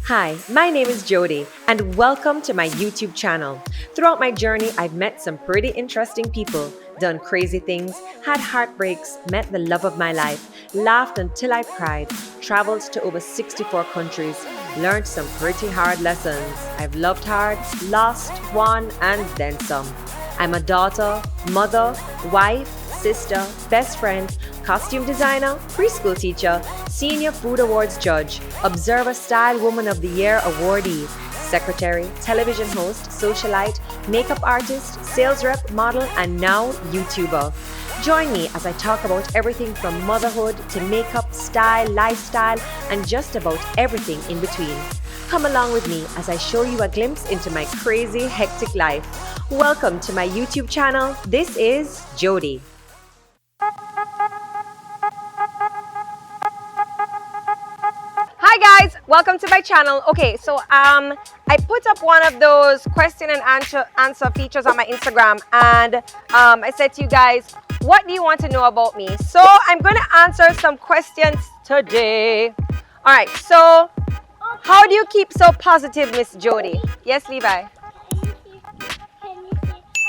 Hi, my name is Jodi, and welcome to my YouTube channel. Throughout my journey, I've met some pretty interesting people, done crazy things, had heartbreaks, met the love of my life, laughed until I cried, traveled to over 64 countries, learned some pretty hard lessons. I've loved hard, lost, won, and then some. I'm a daughter, mother, wife, sister, best friend, costume designer, preschool teacher, senior food awards judge, Observer Style Woman of the Year awardee, secretary, television host, socialite, makeup artist, sales rep, model, and now YouTuber. Join me as I talk about everything from motherhood to makeup, style, lifestyle, and just about everything in between. Come along with me as I show you a glimpse into my crazy, hectic life. Welcome to my YouTube channel. This is Jodi. Hi guys, welcome to my channel. Okay, so I put up one of those question and answer features on my Instagram, and I said to you guys, what do you want to know about me? So I'm going to answer some questions today. All right, so how do you keep so positive, Miss Jodi? Yes, Levi. Can you see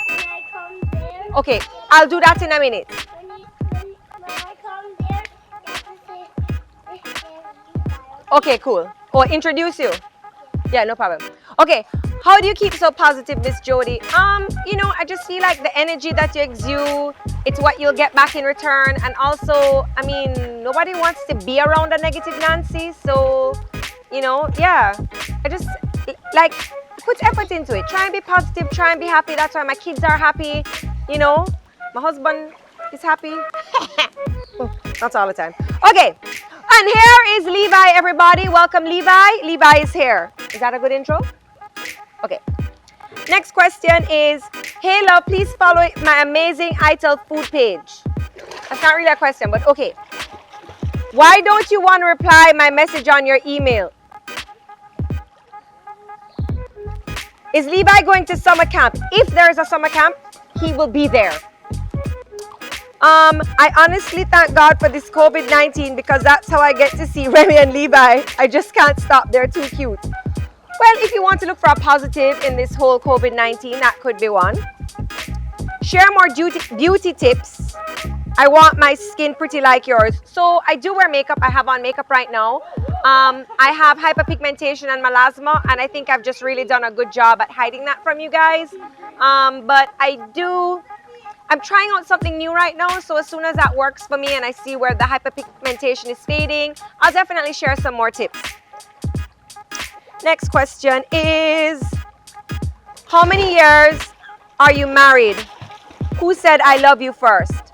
when I come there? Okay, I'll do that in a minute. When I come there, you have to say, "This is Levi." Okay, cool. Or introduce you. Yeah, no problem. Okay, how do you keep so positive, Miss Jodi? I just feel like the energy that you exude, it's what you'll get back in return. And also, nobody wants to be around a negative Nancy. So, yeah, I just like put effort into it. Try and be positive, try and be happy. That's why my kids are happy. My husband is happy. Not all the time. Okay. And here is Levi, everybody. Welcome, Levi. Levi is here. Is that a good intro? Okay. Next question is, hey, love, please follow my amazing ITEL food page. That's not really a question, but okay. Why don't you want to reply my message on your email? Is Levi going to summer camp? If there is a summer camp, he will be there. I honestly thank God for this COVID-19 because that's how I get to see Remi and Levi. I just can't stop. They're too cute. Well, if you want to look for a positive in this whole COVID-19, that could be one. Share more beauty tips. I want my skin pretty like yours. So I do wear makeup. I have on makeup right now. I have hyperpigmentation and melasma, and I think I've just really done a good job at hiding that from you guys. But I'm trying out something new right now, so as soon as that works for me and I see where the hyperpigmentation is fading, I'll definitely share some more tips. Next question is, how many years are you married? Who said I love you first?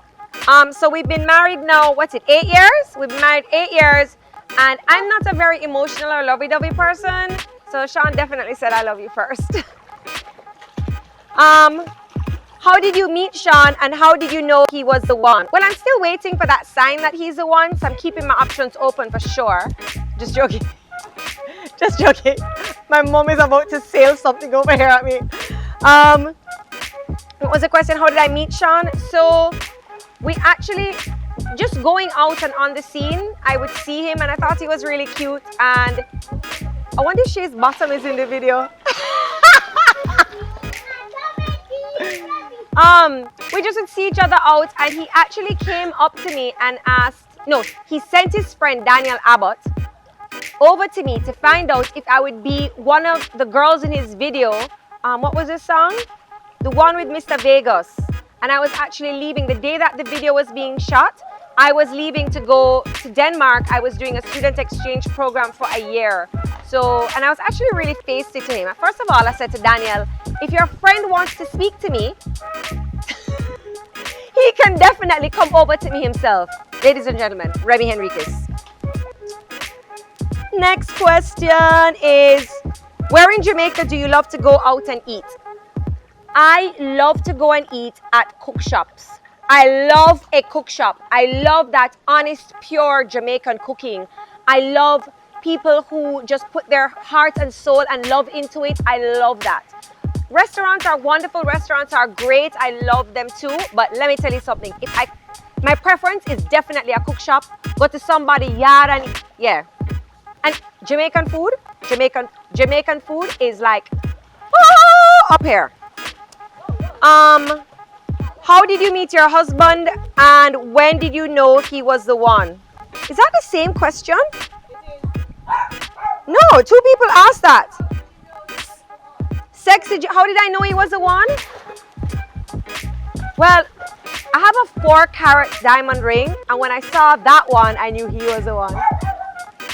So we've been married now, 8 years? We've been married 8 years, and I'm not a very emotional or lovey-dovey person, so Sean definitely said I love you first. How did you meet Sean, and how did you know he was the one? Well, I'm still waiting for that sign that he's the one, so I'm keeping my options open for sure. Just joking. Just joking. My mom is about to sail something over here at me. What was the question? How did I meet Sean? So we actually, just going out and on the scene, I would see him and I thought he was really cute, and I wonder if his bottom is in the video. We just would see each other out, and he actually came up to me and he sent his friend Daniel Abbott over to me to find out if I would be one of the girls in his video. What was his song? The one with Mr. Vegas. And I was actually leaving the day that the video was being shot. I was leaving to go to Denmark. I was doing a student exchange program for a year. And I was actually really feisty to him. First of all, I said to Daniel, if your friend wants to speak to me, he can definitely come over to me himself. Ladies and gentlemen, Remi Henriquez. Next question is, where in Jamaica do you love to go out and eat? I love to go and eat at cook shops. I love a cook shop. I love that honest, pure Jamaican cooking. I love people who just put their heart and soul and love into it. I love that. Restaurants are wonderful. Restaurants are great. I love them too. But let me tell you something. My preference is definitely a cook shop. Go to somebody's yard and yeah. And Jamaican food is like up here. How did you meet your husband and when did you know he was the one? Is that the same question? No, two people asked that. How did I know he was the one? Well, I have a 4-carat diamond ring, and when I saw that one, I knew he was the one.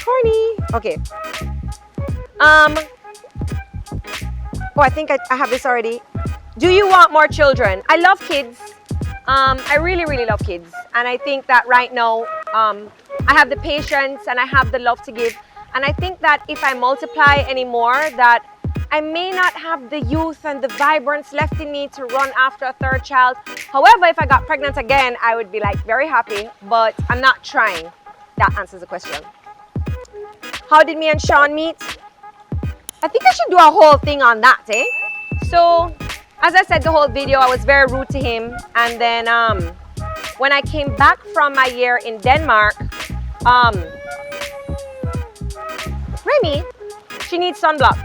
Corny. Okay. Oh, I think I have this already. Do you want more children? I love kids. I really, really love kids. And I think that right now, I have the patience and I have the love to give. And I think that if I multiply anymore, that I may not have the youth and the vibrance left in me to run after a 3rd child. However, if I got pregnant again, I would be like very happy, but I'm not trying. That answers the question. How did me and Sean meet? I think I should do a whole thing on that, eh? So, as I said the whole video, I was very rude to him. And then when I came back from my year in Denmark, Remi, she needs sunblock.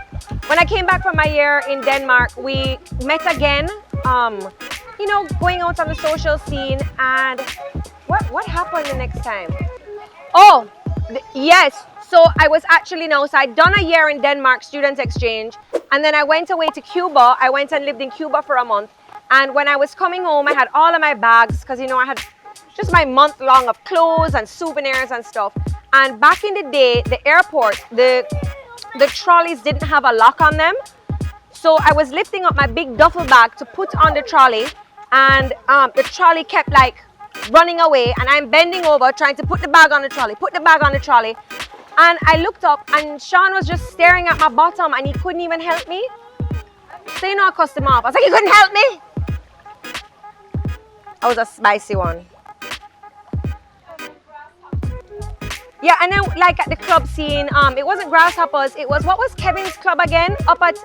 When I came back from my year in Denmark, we met again, you know, going out on the social scene. And what happened the next time? Oh, yes. So I was actually so I'd done a year in Denmark, student exchange, and then I went away to Cuba. I went and lived in Cuba for a month. And when I was coming home, I had all of my bags because, you know, I had just my month long of clothes and souvenirs and stuff. And back in the day, the airport, the trolleys didn't have a lock on them. So I was lifting up my big duffel bag to put on the trolley, and the trolley kept like running away, and I'm bending over trying to put the bag on the trolley, and I looked up and Sean was just staring at my bottom and he couldn't even help me. So, you know, I cussed him off. I was like, you couldn't help me? That was a spicy one. Yeah, and then like at the club scene, it wasn't Grasshoppers, it was, what was Kevin's club again? Up at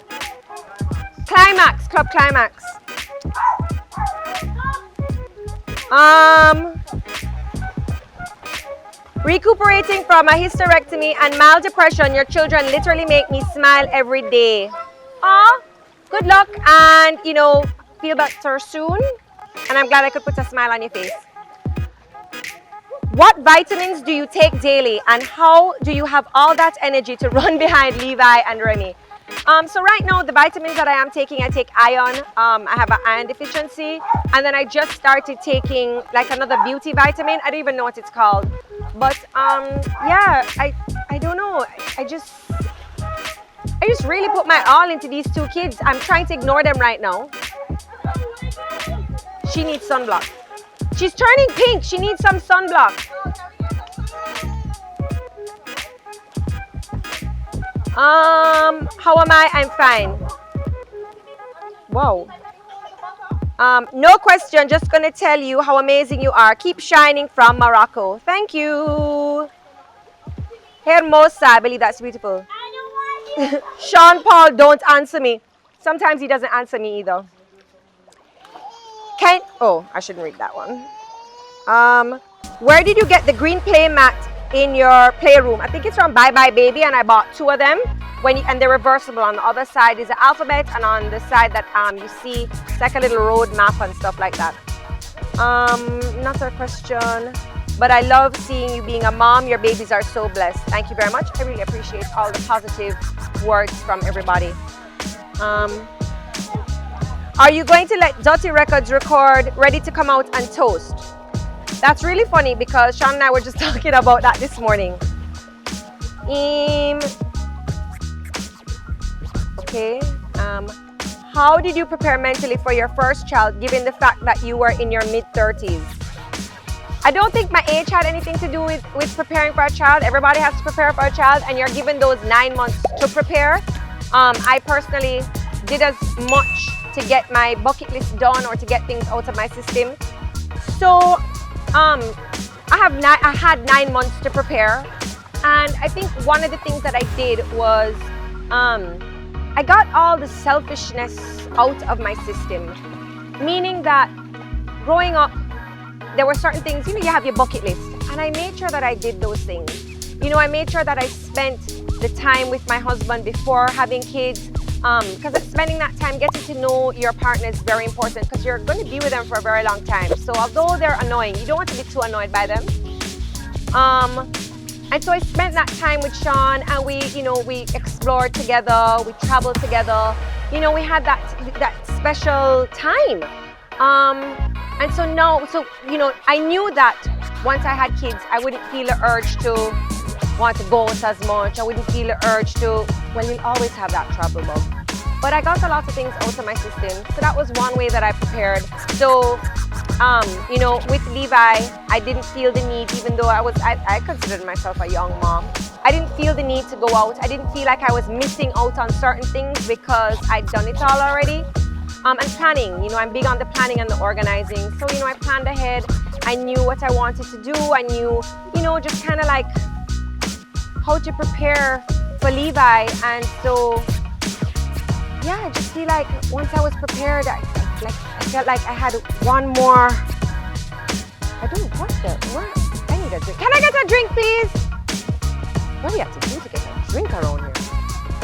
Climax, Club Climax. Recuperating from a hysterectomy and mild depression, your children literally make me smile every day. Aw, good luck, and you know, feel better soon. And I'm glad I could put a smile on your face. What vitamins do you take daily, and how do you have all that energy to run behind Levi and Remi? So right now, the vitamins that I am taking, I take iron. I have an iron deficiency, and then I just started taking like another beauty vitamin. I don't even know what it's called, but yeah, I don't know. I just really put my all into these two kids. I'm trying to ignore them right now. She needs sunblock. She's turning pink. She needs some sunblock. How am I? I'm fine. Wow. No question. Just gonna tell you how amazing you are. Keep shining from Morocco. Thank you. Hermosa. I believe that's beautiful. Sean Paul, don't answer me. Sometimes he doesn't answer me either. Oh, I shouldn't read that one. Where did you get the green play mat in your playroom? I think it's from Bye Bye Baby, and I bought 2 of them. And they're reversible. On the other side is the alphabet, and on the side that you see, it's like a little road map and stuff like that. Not a question, but I love seeing you being a mom. Your babies are so blessed. Thank you very much. I really appreciate all the positive words from everybody. Are you going to let Dirty Records record Ready to Come Out and Toast? That's really funny because Sean and I were just talking about that this morning. Okay. How did you prepare mentally for your first child given the fact that you were in your mid-30s? I don't think my age had anything to do with preparing for a child. Everybody has to prepare for a child, and you're given those 9 months to prepare. I personally did as much to get my bucket list done or to get things out of my system. So I had 9 months to prepare, and I think one of the things that I did was I got all the selfishness out of my system, meaning that growing up there were certain things, you know, you have your bucket list, and I made sure that I did those things. I made sure that I spent the time with my husband before having kids, because spending that time getting to know your partner is very important, because you're going to be with them for a very long time. So although they're annoying, you don't want to be too annoyed by them. And so I spent that time with Sean, and we explored together, we traveled together. We had that special time. And so now, I knew that once I had kids, I wouldn't feel the urge to want to go out as much. I wouldn't feel the urge to, you'll always have that travel bug. But I got a lot of things out of my system. So that was one way that I prepared. So, with Levi, I didn't feel the need, even though I considered myself a young mom. I didn't feel the need to go out. I didn't feel like I was missing out on certain things because I'd done it all already. And planning, I'm big on the planning and the organizing. So, I planned ahead. I knew what I wanted to do. I knew, just kind of like how to prepare for Levi. And so, yeah, I just feel like once I was prepared, I felt like I had one more. I need a drink. Can I get a drink, please? What do you have to do to get a drink around here?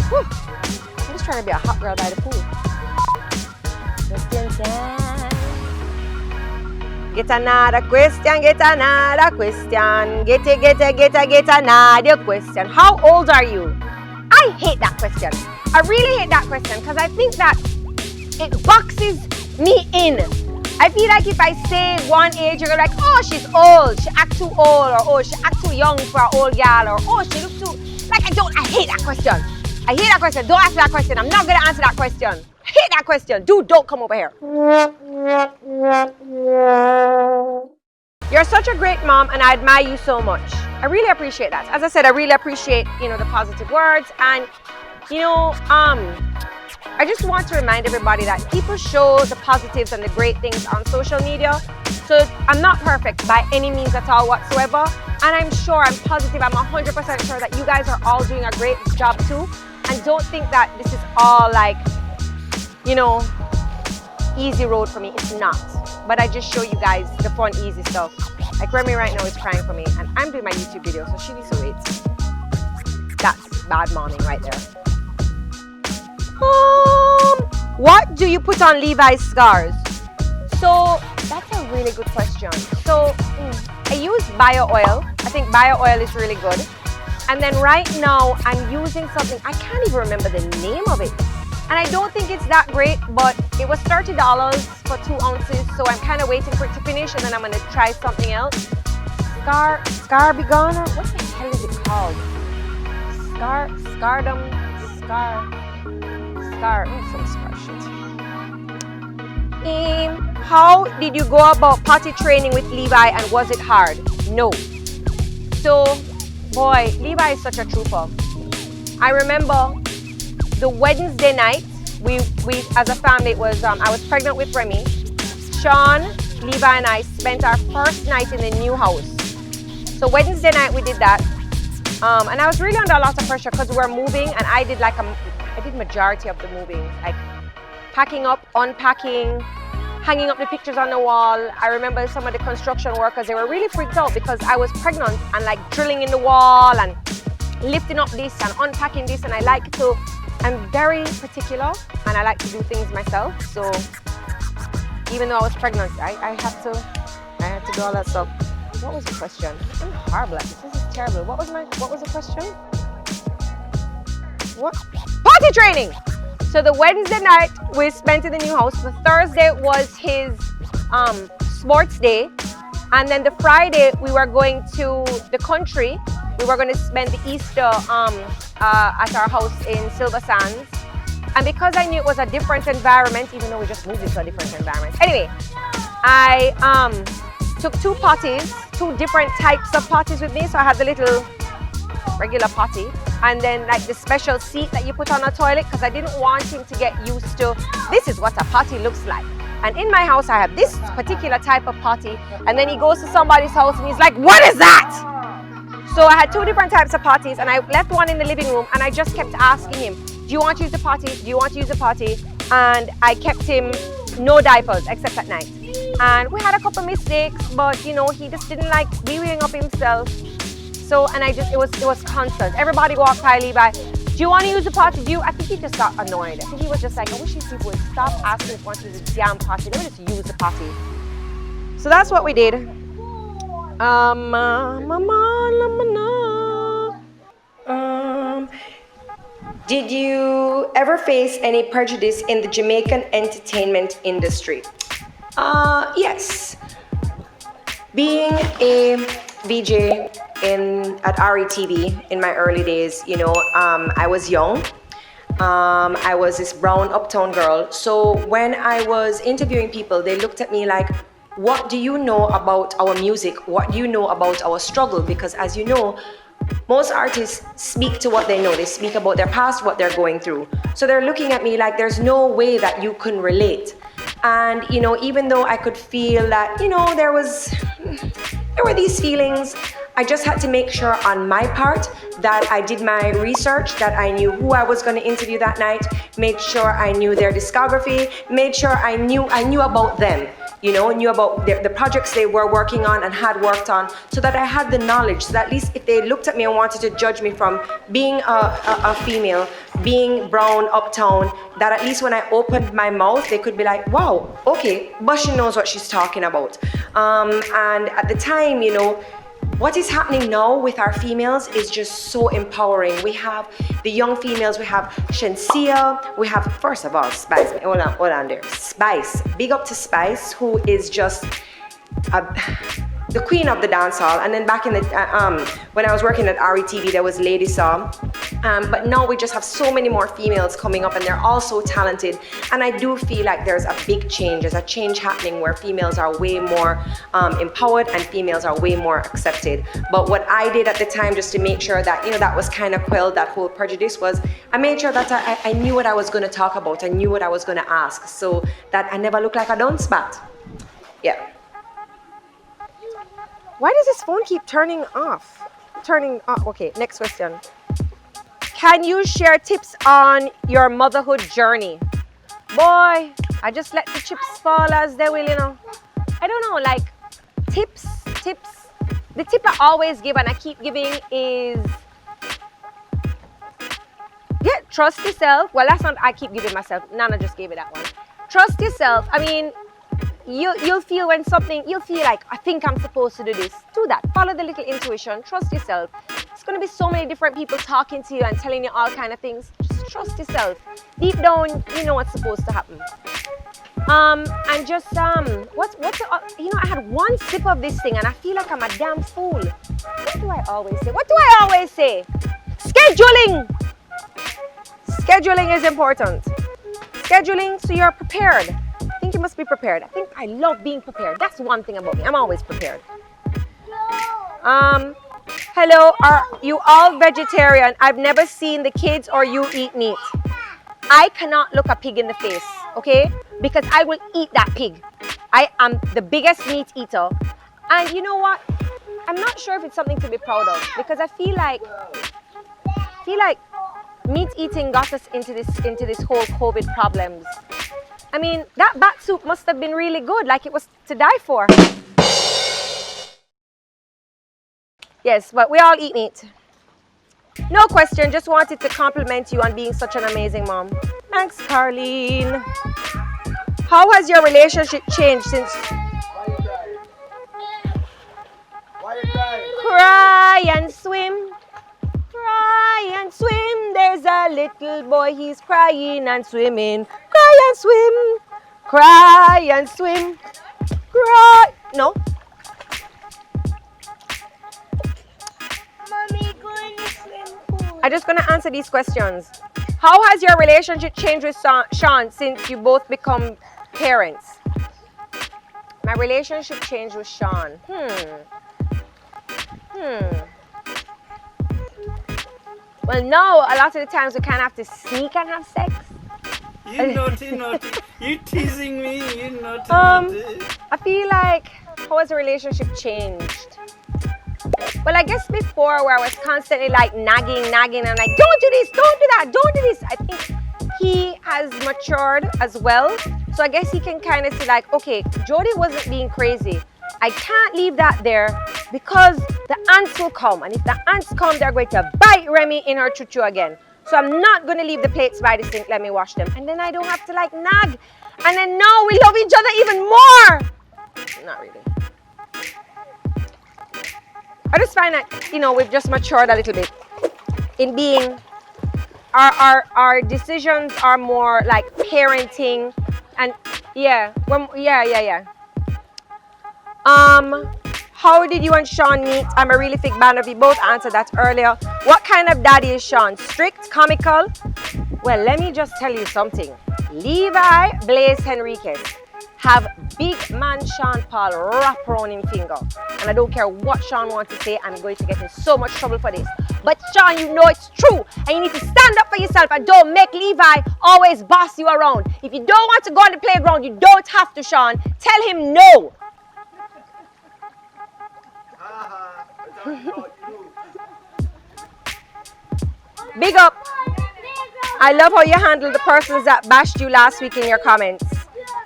Whew. I'm just trying to be a hot girl by the pool. Question time. Get another question, get another question. Get another question. How old are you? I hate that question. I really hate that question because I think that it boxes me in. I feel like if I say one age, you're like, oh, she's old, she act too old, or oh, she act too young for an old gal, or oh, she looks too, I hate that question. I hate that question. Don't ask that question. I'm not gonna answer that question. I hate that question. Dude, don't come over here. You're such a great mom, and I admire you so much. I really appreciate that. As I said, I really appreciate, the positive words, and I just want to remind everybody that people show the positives and the great things on social media. So I'm not perfect by any means at all whatsoever. And I'm positive, I'm 100% sure that you guys are all doing a great job too. And don't think that this is all easy road for me. It's not. But I just show you guys the fun, easy stuff. Like Remi right now is crying for me, and I'm doing my YouTube video, so she needs to wait. That's bad momming right there. What do you put on Levi's scars? So that's a really good question. So I use bio oil. I think bio oil is really good. And then right now I'm using something, I can't even remember the name of it. And I don't think it's that great, but it was $30 for 2 ounces. So I'm kind of waiting for it to finish, and then I'm gonna try something else. Scar Begoner? What the hell is it called? Some scar shit. How did you go about potty training with Levi, and was it hard? No. So, boy, Levi is such a trooper. I remember the Wednesday night, we as a family, it was I was pregnant with Remi. Sean, Levi, and I spent our first night in the new house. So Wednesday night we did that, and I was really under a lot of pressure because we were moving, and I did majority of the moving, like packing up, unpacking, hanging up the pictures on the wall. I remember some of the construction workers, they were really freaked out because I was pregnant and like drilling in the wall and lifting up this and unpacking this, and I'm very particular and I like to do things myself. So even though I was pregnant, I had to do all that stuff. What was the question? I'm horrible at this. This is terrible. What was the question? What? Potty training! So the Wednesday night we spent in the new house. The Thursday was his sports day. And then the Friday we were going to the country. We were going to spend the Easter at our house in Silver Sands. And because I knew it was a different environment, even though we just moved into a different environment. Anyway, I took 2 potties, 2 different types of potties with me. So I had the little regular potty, and then like the special seat that you put on a toilet, because I didn't want him to get used to, this is what a potty looks like. And in my house, I have this particular type of potty, and then he goes to somebody's house and he's like, what is that? So I had 2 different types of potties, and I left one in the living room, and I just kept asking him, do you want to use the potty? Do you want to use the potty? And I kept him no diapers except at night. And we had a couple mistakes, but he just didn't like weeing up himself. So, and it was constant. Everybody walked by Levi. Do you want to use the potty? I think he just got annoyed. I think he was just like, I wish these people would stop asking if I want to use the damn potty. Let me just use the potty. So that's what we did. Did you ever face any prejudice in the Jamaican entertainment industry? Yes. Being a VJ at RETV in my early days, I was young. I was this brown uptown girl. So when I was interviewing people, they looked at me like, what do you know about our music? What do you know about our struggle? Because as you know, most artists speak to what they know. They speak about their past, what they're going through. So they're looking at me like there's no way that you can relate. And, even though I could feel that, there were these feelings, I just had to make sure on my part that I did my research, that I knew who I was going to interview that night, made sure I knew their discography, made sure I knew about them, knew about the projects they were working on and had worked on, so that I had the knowledge, so that at least if they looked at me and wanted to judge me from being a female, being brown uptown, that at least when I opened my mouth, they could be like, wow, okay, but she knows what she's talking about. And at the time, what is happening now with our females is just so empowering. We have the young females, we have Shensia, we have, first of all, Spice. Hold on there. Spice. Big up to Spice, who is just the queen of the dance hall. And then back in the when I was working at RETV, there was Lady Saw. But now we just have so many more females coming up, and they're all so talented. And I do feel like there's a big change. There's a change happening where females are way more empowered and females are way more accepted. But what I did at the time, just to make sure that that was kind of quelled, that whole prejudice, was I made sure that I knew what I was going to talk about. I knew what I was going to ask, so that I never look like a dunce bat. Yeah. Why does this phone keep turning off? Okay, next question. Can you share tips on your motherhood journey? Boy, I just let the chips fall as they will, I don't know, like tips. The tip I always give and I keep giving is, trust yourself. Well, that's not I keep giving myself. Nana just gave me that one. Trust yourself. I mean, you'll feel when something, you'll feel like, I think I'm supposed to do this. Do that. Follow the little intuition. Trust yourself. It's going to be so many different people talking to you and telling you all kind of things. Just trust yourself. Deep down, you know what's supposed to happen. And just, I had one sip of this thing and I feel like I'm a damn fool. What do I always say? Scheduling! Scheduling is important. Scheduling so you're prepared. I think you must be prepared. I think I love being prepared. That's one thing about me. I'm always prepared. Hello, are you all vegetarian? I've never seen the kids or you eat meat. I cannot look a pig in the face, okay? Because I will eat that pig. I am the biggest meat eater. And you know what? I'm not sure if it's something to be proud of, because I feel like meat eating got us into this whole COVID problems. I mean, that bat soup must have been really good, like it was to die for. Yes, but we all eat meat. No question, just wanted to compliment you on being such an amazing mom. Thanks, Carlene. How has your relationship changed since... Why you crying? Cry and swim. Cry and swim. There's a little boy, he's crying and swimming. Cry and swim. Cry and swim. Cry. No. Mommy, go in the swim pool. I'm just going to answer these questions. How has your relationship changed with Sean since you both become parents? My relationship changed with Sean. Well, no, a lot of the times we kind of have to sneak and have sex. You naughty. You teasing me, you naughty. I feel like, how has the relationship changed? Well, I guess before where I was constantly like nagging and like, don't do this, don't do that, don't do this. I think he has matured as well. So I guess he can kind of see like, okay, Jodi wasn't being crazy. I can't leave that there because the ants will come. And if the ants come, they're going to bite Remi in her chuchu again. So I'm not going to leave the plates by the sink. Let me wash them. And then I don't have to like nag. And then now we love each other even more. Not really. I just find that, you know, we've just matured a little bit in being, our decisions are more like parenting and yeah. How did you and Sean meet? I'm a really big fan of you. Both answered that earlier. What kind of daddy is Sean? Strict, comical? Well, let me just tell you something. Levi, Blaze, Henriquez have big man Sean Paul wrap around him finger. And I don't care what Sean wants to say, I'm going to get in so much trouble for this. But Sean, you know it's true. And you need to stand up for yourself and don't make Levi always boss you around. If you don't want to go on the playground, you don't have to, Sean. Tell him no. Big up. I love how you handled the persons that bashed you last week in your comments.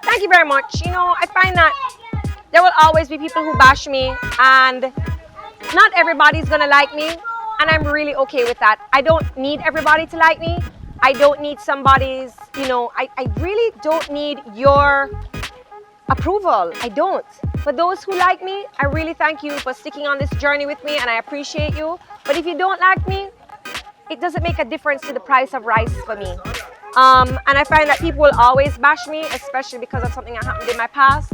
Thank you very much. You know, I find that there will always be people who bash me and not everybody's gonna like me, and I'm really okay with that. I don't need everybody to like me. I don't need somebody's, you know, I really don't need your approval. I don't. For those who like me, I really thank you for sticking on this journey with me and I appreciate you. But if you don't like me, it doesn't make a difference to the price of rice for me. And I find that people will always bash me, especially because of something that happened in my past.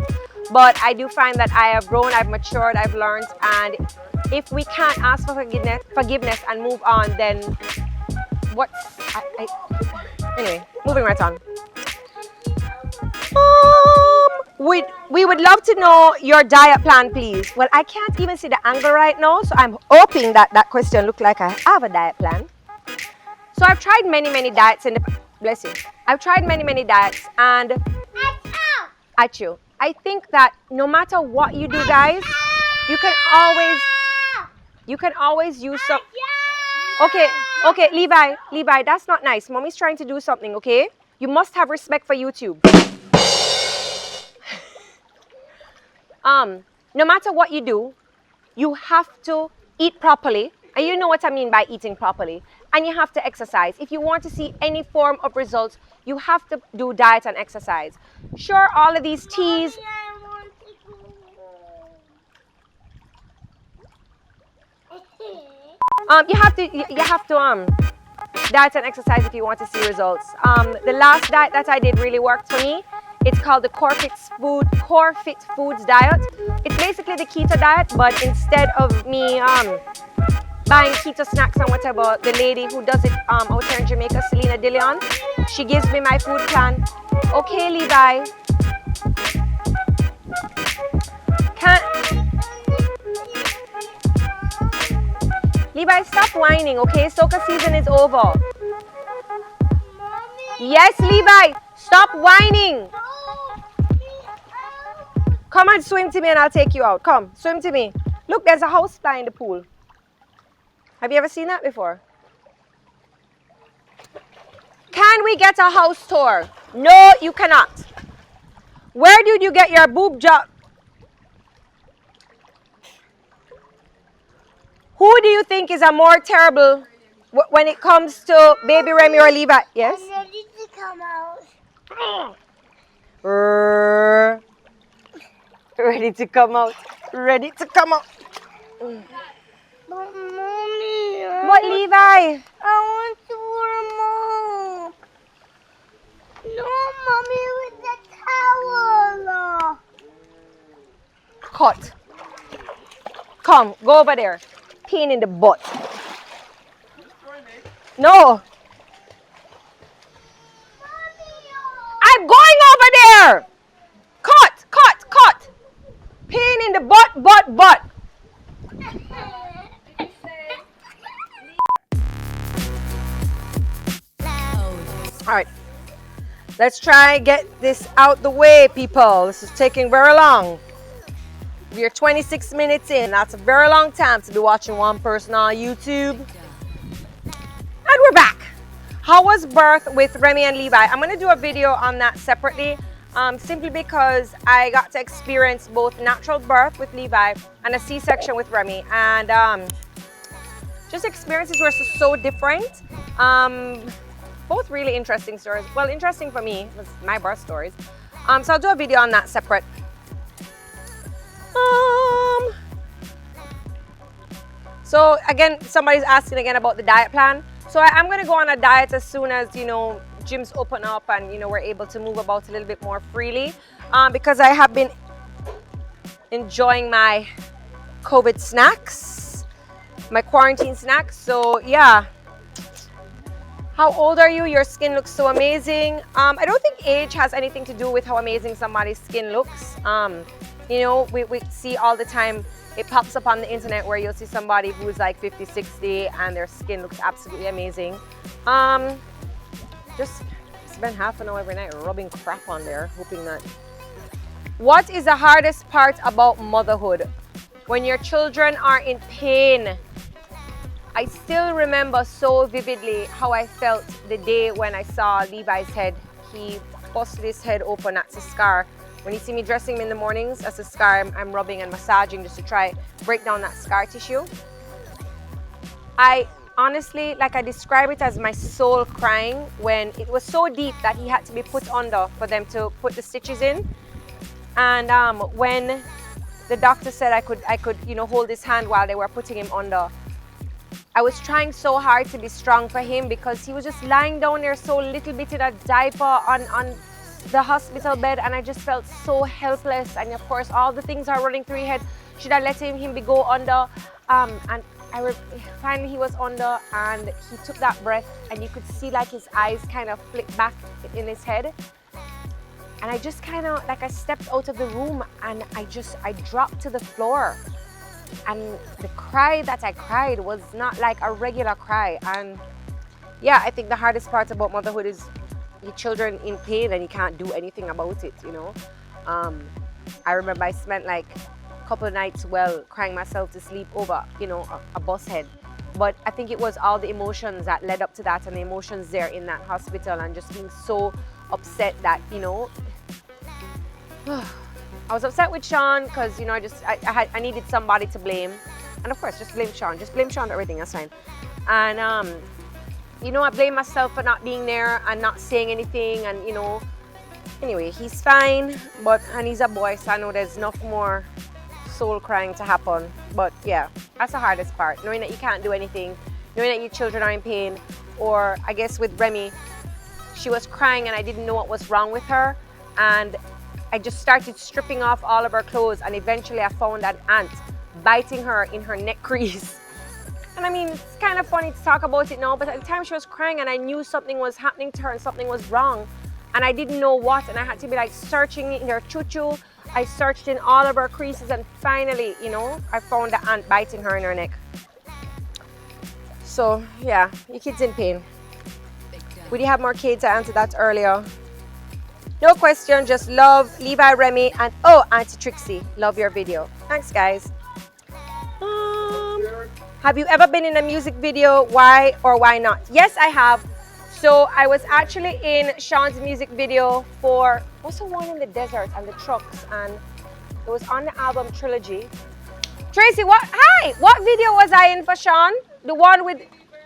But I do find that I have grown, I've matured, I've learned, and if we can't ask for forgiveness and move on, then anyway, moving right on. We would love to know your diet plan, please. Well, I can't even see the angle right now, so I'm hoping that that question looks like I have a diet plan. So I've tried many diets in the, bless you. I've tried many diets and I think that no matter what you do, guys, you can always use some. Okay, Levi, that's not nice. Mommy's trying to do something, okay? You must have respect for YouTube. No matter what you do, you have to eat properly. And you know what I mean by eating properly. And you have to exercise. If you want to see any form of results, you have to do diet and exercise. Sure, all of these teas. You have to diet and exercise if you want to see results. The last diet that I did really worked for me. It's called the Core Fit Foods diet. It's basically the keto diet, but instead of me buying keto snacks and whatever, the lady who does it out here in Jamaica, Selena Dillon, she gives me my food plan. Okay, Levi. Levi, stop whining, okay? Soca season is over. Yes, Levi, stop whining. Come and swim to me and I'll take you out. Come, swim to me. Look, there's a housefly in the pool. Have you ever seen that before? Can we get a house tour? No, you cannot. Where did you get your boob job? Who do you think is a more terrible when it comes to baby Remi or Levi? Yes? I'm ready to come out. Ready to come out. Ready to come out. But Mommy, What, Levi? I want to warm up. No, Mommy, with the towel. Cut. Come, go over there. Pain in the butt. No. I'm going over there. Cut. Pain in the butt. All right. Let's try get this out the way, people. This is taking very long. We're 26 minutes in. That's a very long time to be watching one person on YouTube. And we're back. How was birth with Remi and Levi? I'm going to do a video on that separately. simply because I got to experience both natural birth with Levi and a C-section with Remi, and just experiences were so different. Both really interesting stories. Well, interesting for me was my birth stories. So I'll do a video on that separate. So again, somebody's asking again about the diet plan. So I'm going to go on a diet as soon as, you know, gyms open up and, you know, we're able to move about a little bit more freely, because I have been enjoying my COVID snacks, my quarantine snacks. So yeah. How old are you? Your skin looks so amazing. I don't think age has anything to do with how amazing somebody's skin looks. You know, we see all the time, it pops up on the internet where you'll see somebody who's like 50, 60 and their skin looks absolutely amazing. Just spend half an hour every night rubbing crap on there, hoping that. What is the hardest part about motherhood? When your children are in pain. I still remember so vividly how I felt the day when I saw Levi's head. He busted his head open. That's a scar. When you see me dressing him in the mornings, that's a scar I'm rubbing and massaging just to try break down that scar tissue. I honestly, like, I describe it as my soul crying when it was so deep that he had to be put under for them to put the stitches in. And when the doctor said I could, you know, hold his hand while they were putting him under, I was trying so hard to be strong for him because he was just lying down there so little bit in a diaper on the hospital bed, and I just felt so helpless. And of course, all the things are running through your head. Should I let him go under? And finally he was under, and he took that breath, and you could see like his eyes kind of flick back in his head. And I just kind of, like, I stepped out of the room and I dropped to the floor. And the cry that I cried was not like a regular cry. And yeah, I think the hardest part about motherhood is your children in pain and you can't do anything about it, you know. I remember I spent like a couple of nights crying myself to sleep over, you know, a bus head. But I think it was all the emotions that led up to that, and the emotions there in that hospital, and just being so upset that, you know, I was upset with Sean because, you know, I needed somebody to blame. And of course, just blame Sean for everything, that's fine. And you know, I blame myself for not being there and not saying anything, and, you know, anyway, he's fine, and he's a boy, so I know there's enough more soul crying to happen. But yeah, that's the hardest part, knowing that you can't do anything, knowing that your children are in pain. Or I guess with Remi, she was crying and I didn't know what was wrong with her, and I just started stripping off all of her clothes, and eventually I found an ant biting her in her neck crease. And I mean, it's kind of funny to talk about it now, but at the time she was crying and I knew something was happening to her and something was wrong, and I didn't know what, and I had to be like searching in her choo-choo. I searched in all of her creases, and finally, you know, I found the ant biting her in her neck. So yeah, your kid's in pain. Would you have more kids? I answered that earlier. No question, just love Levi, Remi, and oh, Auntie Trixie, love your video. Thanks, guys. Have you ever been in a music video? Why or why not? Yes, I have. So I was actually in Sean's music video for, what's the one in the desert and the trucks, and it was on the album Trilogy. Tracy, what video was I in for Sean? The one with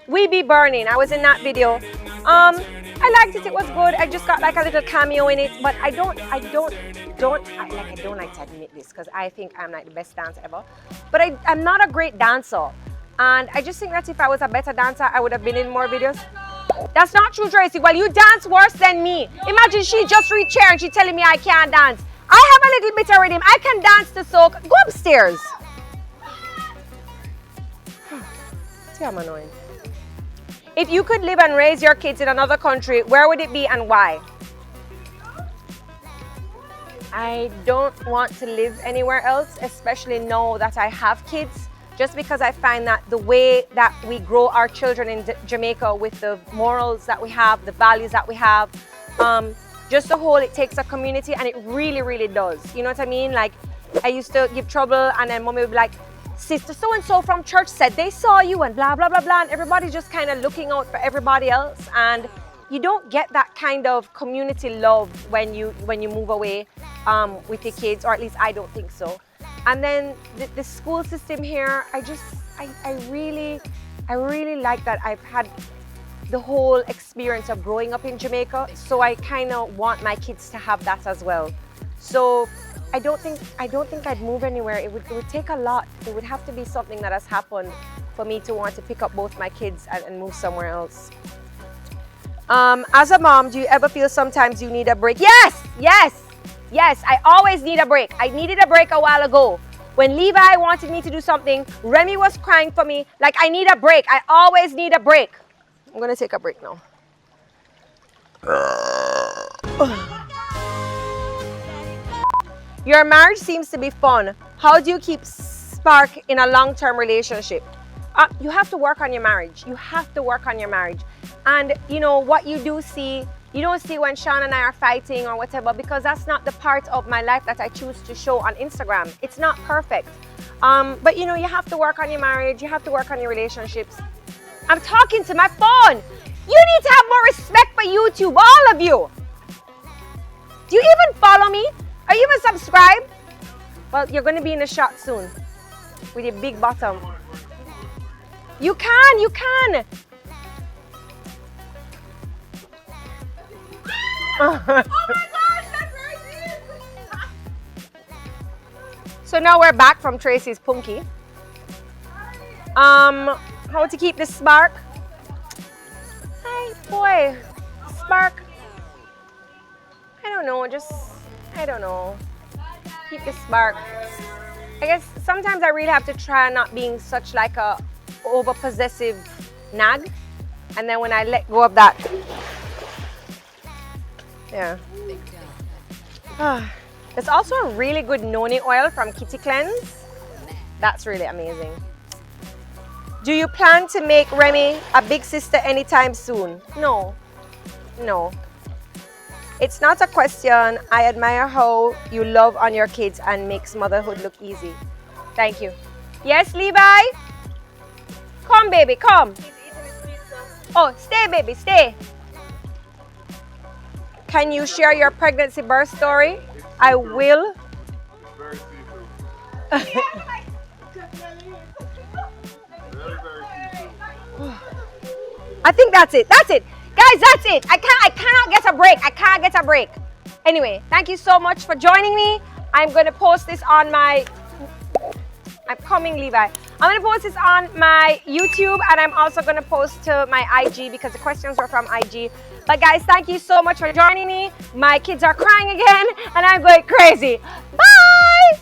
We Be Burning. I was in that video. I liked it. It was good. I just got like a little cameo in it, but I don't like to admit this because I think I'm like the best dancer ever. But I'm not a great dancer, and I just think that if I was a better dancer, I would have been in more videos. That's not true, Tracy. Well, you dance worse than me. Imagine she just reached here and she telling me I can't dance. I have a little bit of rhythm. I can dance to soak. Go upstairs. See, I'm annoying. If you could live and raise your kids in another country, where would it be and why? I don't want to live anywhere else, especially now that I have kids, just because I find that the way that we grow our children in Jamaica with the morals that we have, the values that we have, just the whole, it takes a community, and it really, really does. You know what I mean? Like, I used to give trouble, and then mommy would be like, sister so-and-so from church said they saw you and blah, blah, blah, blah. And everybody's just kind of looking out for everybody else. And you don't get that kind of community love when you move away with your kids, or at least I don't think so. And then the school system here, I really like that I've had the whole experience of growing up in Jamaica, so I kind of want my kids to have that as well. So I don't think I'd move anywhere. It would take a lot. It would have to be something that has happened for me to want to pick up both my kids and move somewhere else. As a mom, do you ever feel sometimes you need a break? Yes, I always need a break. I needed a break a while ago. When Levi wanted me to do something, Remi was crying for me, like I need a break. I always need a break. I'm gonna take a break now. Your marriage seems to be fun. How do you keep spark in a long-term relationship? You have to work on your marriage. You have to work on your marriage. And you know what you do see, you don't see when Sean and I are fighting or whatever, because that's not the part of my life that I choose to show on Instagram. It's not perfect. But you know, you have to work on your marriage. You have to work on your relationships. I'm talking to my phone. You need to have more respect for YouTube, all of you. Do you even follow me? Are you even subscribed? Well, you're going to be in the shot soon with your big bottom. You can. Oh my gosh, that's very deep. So now we're back from Tracy's punky. How to keep this spark? Hi, boy. Spark. I don't know. Keep the spark. I guess sometimes I really have to try not being such like a over possessive nag, and then when I let go of that, yeah. There's also a really good noni oil from Kitty Cleanse. That's really amazing. Do you plan to make Remi a big sister anytime soon? No. It's not a question. I admire how you love on your kids and makes motherhood look easy. Thank you. Yes, Levi? Come, baby, come. Oh, stay, baby, stay. Can you share your pregnancy birth story? I will. I think that's it. That's it. Guys, that's it. I cannot get a break. I can't get a break. Anyway, thank you so much for joining me. I'm going to post this on my... I'm coming, Levi. I'm going to post this on my YouTube, and I'm also going to post to my IG because the questions were from IG. But guys, thank you so much for joining me. My kids are crying again, and I'm going crazy. Bye!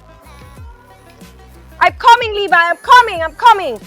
I'm coming, Levi. I'm coming.